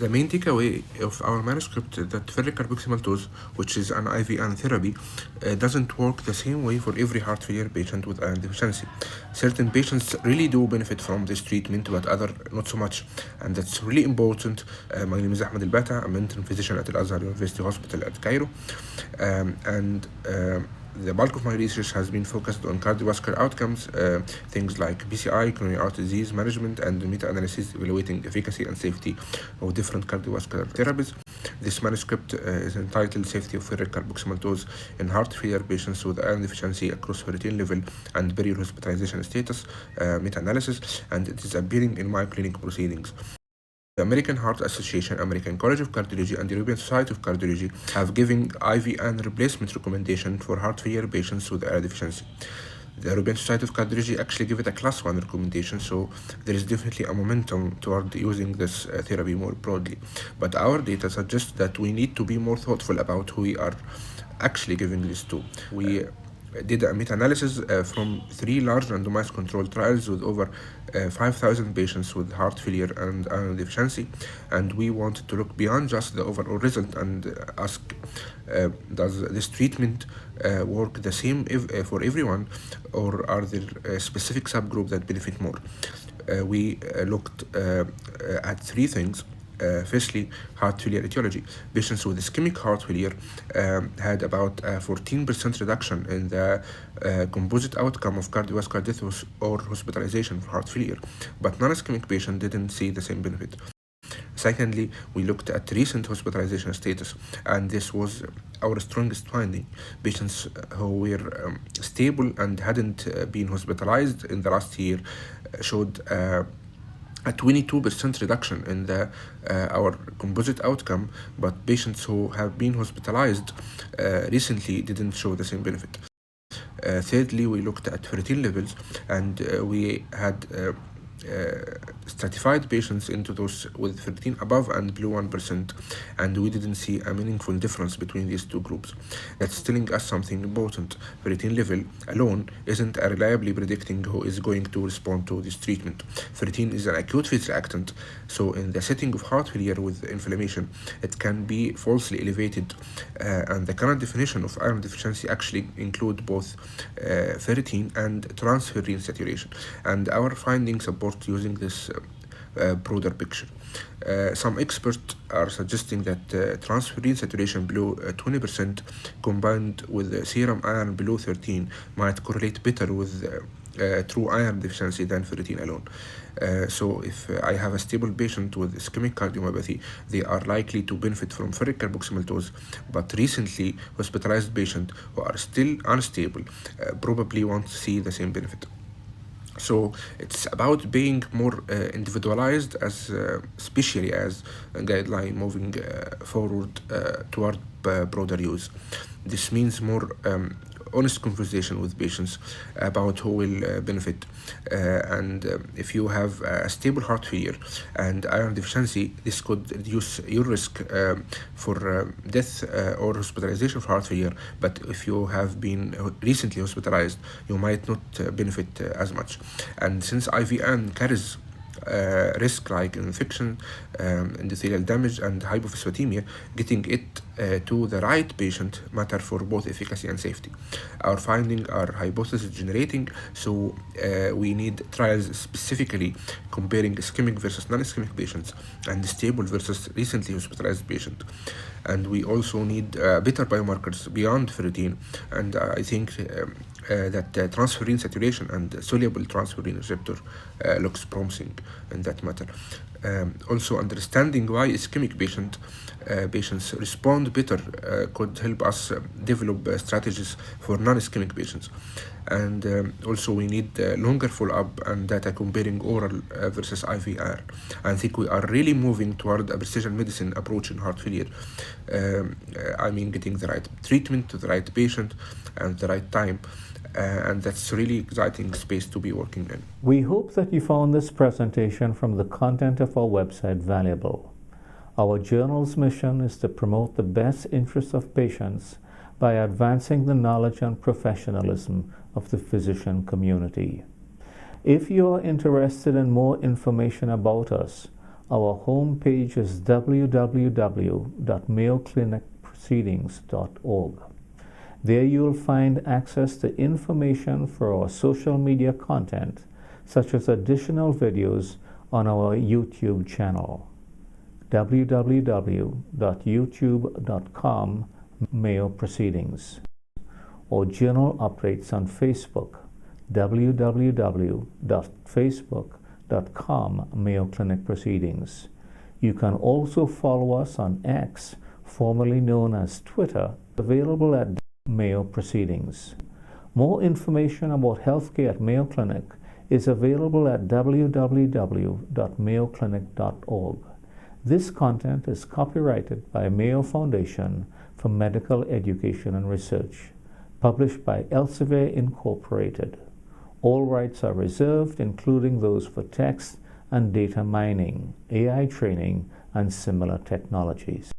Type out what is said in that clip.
The main takeaway of our manuscript is that ferric carboxymaltose, which is an IV iron therapy, doesn't work the same way for every heart failure patient with iron deficiency. Certain patients really do benefit from this treatment, but other not so much, and that's really important. My name is Ahmed El-Bata. I'm an intern physician at Al-Azhar University Hospital at Cairo, and the bulk of my research has been focused on cardiovascular outcomes, things like PCI, coronary artery disease management, and meta-analysis evaluating efficacy and safety of different cardiovascular therapies. This manuscript is entitled Safety of Ferric Carboxymaltose in Heart Failure Patients with Iron Deficiency Across Ferritin Level and Burial Hospitalization Status, meta-analysis, and it is appearing in my clinic Proceedings. The American Heart Association, American College of Cardiology, and the European Society of Cardiology have given IV iron replacement recommendation for heart failure patients with iron deficiency. The European Society of Cardiology actually gave it a class 1 recommendation, so there is definitely a momentum toward using this therapy more broadly. But our data suggests that we need to be more thoughtful about who we are actually giving this to. We did a meta-analysis from 3 large randomized controlled trials with over 5,000 patients with heart failure and iron deficiency, and we wanted to look beyond just the overall result and ask, does this treatment work the same for everyone, or are there specific subgroups that benefit more? We looked at 3 things. Firstly, heart failure etiology. Patients with ischemic heart failure had about a 14% reduction in the composite outcome of cardiovascular death or hospitalization for heart failure, but non-ischemic patients didn't see the same benefit. Secondly, we looked at recent hospitalization status, and this was our strongest finding. Patients who were stable and hadn't been hospitalized in the last year showed a 22% reduction in our composite outcome, but patients who have been hospitalized recently didn't show the same benefit. Thirdly, we looked at ferritin levels, and we had stratified patients into those with ferritin above and below 1%, and we didn't see a meaningful difference between these 2 groups. That's telling us something important. Ferritin level alone isn't reliably predicting who is going to respond to this treatment. Ferritin is an acute phase reactant, so in the setting of heart failure with inflammation, it can be falsely elevated, and the current definition of iron deficiency actually include both ferritin and transferrin saturation, and our findings support using this broader picture. Some experts are suggesting that transferrin saturation below 20% combined with serum iron below 13 might correlate better with true iron deficiency than ferritin alone. So if I have a stable patient with ischemic cardiomyopathy, they are likely to benefit from ferric carboxymaltose, but recently hospitalized patients who are still unstable probably won't see the same benefit. So it's about being more individualized, as especially as a guideline moving forward toward broader use. This means more honest conversation with patients about who will benefit, and if you have a stable heart failure and iron deficiency, this could reduce your risk for death or hospitalization of heart failure, but if you have been recently hospitalized, you might not benefit as much. And since IVN carries risk like infection, endothelial damage, and hypophosphatemia, getting it to the right patient matter for both efficacy and safety. Our findings are hypothesis generating, so we need trials specifically comparing ischemic versus non-ischemic patients and stable versus recently hospitalized patients. And we also need better biomarkers beyond ferritin, and I think that transferrin saturation and soluble transferrin receptor looks promising in that matter. Also, understanding why ischemic patients respond better could help us develop strategies for non-ischemic patients. And also we need longer follow-up and data comparing oral versus IVR. I think we are really moving toward a precision medicine approach in heart failure. I mean, getting the right treatment to the right patient and the right time. And that's a really exciting space to be working in. We hope that you found this presentation from the content of our website valuable. Our journal's mission is to promote the best interests of patients by advancing the knowledge and professionalism of the physician community. If you are interested in more information about us Our homepage is www.mayoclinicproceedings.org. There you'll find access to information for our social media content, such as additional videos on our YouTube channel, www.youtube.com Mayo Proceedings, or journal updates on Facebook, www.facebook.com Mayo Clinic Proceedings. You can also follow us on X, formerly known as Twitter, available at Mayo Proceedings. More information about healthcare at Mayo Clinic is available at www.mayoclinic.org. This content is copyrighted by Mayo Foundation for Medical Education and Research, published by Elsevier Incorporated. All rights are reserved, including those for text and data mining, AI training, and similar technologies.